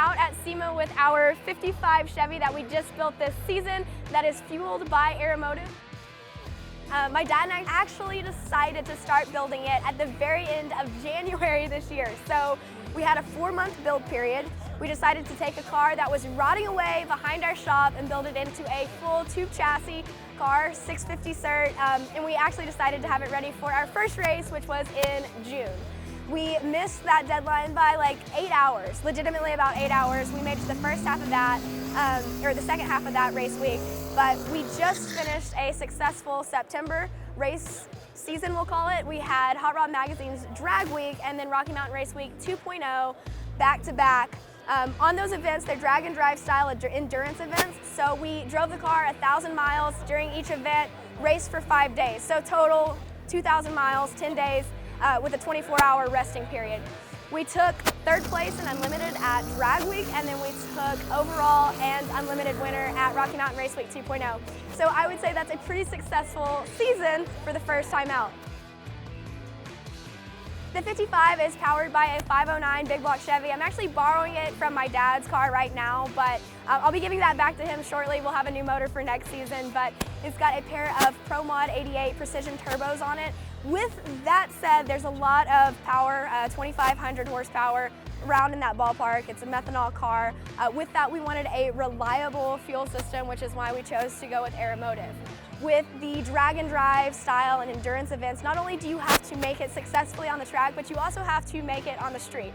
out at SEMA with our 55 Chevy that we just built this season that is fueled by Aeromotive. My dad and I actually decided to start building it at the very end of January this year. So we had a 4-month build period. We decided to take a car that was rotting away behind our shop and build it into a full tube chassis car, 650 cert, and we actually decided to have it ready for our first race, which was in June. We missed that deadline by like 8 hours, legitimately about 8 hours. We made it to the first half of that, or the second half of that race week, but we just finished a successful September race season, we'll call it. We had Hot Rod Magazine's Drag Week and then Rocky Mountain Race Week 2.0 back to back. On those events, they're drag and drive style endurance events. So we drove the car 1,000 miles during each event, raced for 5 days. So total 2,000 miles, 10 days with a 24-hour resting period. We took 3rd place in Unlimited at Drag Week, and then we took overall and Unlimited winner at Rocky Mountain Race Week 2.0. So I would say that's a pretty successful season for the first time out. The 55 is powered by a 509 big block Chevy. I'm actually borrowing it from my dad's car right now, but I'll be giving that back to him shortly. We'll have a new motor for next season, but it's got a pair of Pro Mod 88 precision turbos on it. With that said, there's a lot of power, 2,500 horsepower, around in that ballpark. It's a methanol car. With that, we wanted a reliable fuel system, which is why we chose to go with Aeromotive. With the drag and drive style and endurance events, not only do you have to make it successfully on the track, but you also have to make it on the street.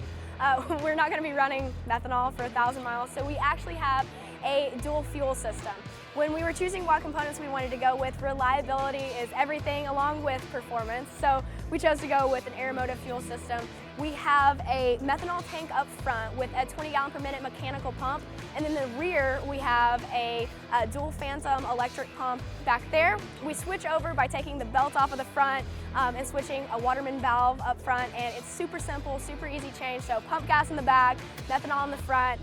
We're not going to be running methanol for 1,000 miles, so we actually have a dual fuel system. When we were choosing what components we wanted to go with, reliability is everything along with performance, so we chose to go with an Aeromotive fuel system. We have a methanol tank up front with a 20 gallon per minute mechanical pump, and in the rear we have a dual phantom electric pump back there. We switch over by taking the belt off of the front and switching a Waterman valve up front, and it's super simple, super easy change. So pump gas in the back, methanol in the front.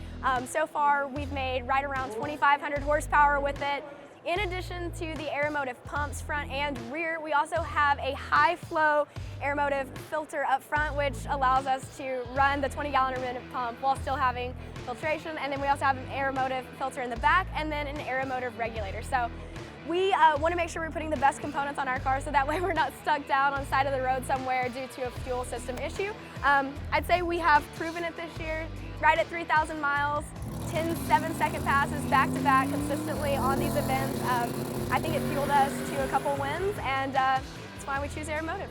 So far we've made right around 2,500 horsepower with it. In addition to the Aeromotive pumps front and rear, we also have a high flow Aeromotive filter up front, which allows us to run the 20 gallon per minute pump while still having filtration. And then we also have an Aeromotive filter in the back and then an Aeromotive regulator. So we want to make sure we're putting the best components on our car so that way we're not stuck down on the side of the road somewhere due to a fuel system issue. I'd say we have proven it this year, right at 3,000 miles, 10 7-second passes back to back consistently on these events. I think it fueled us to a couple wins, and that's why we choose Aeromotive.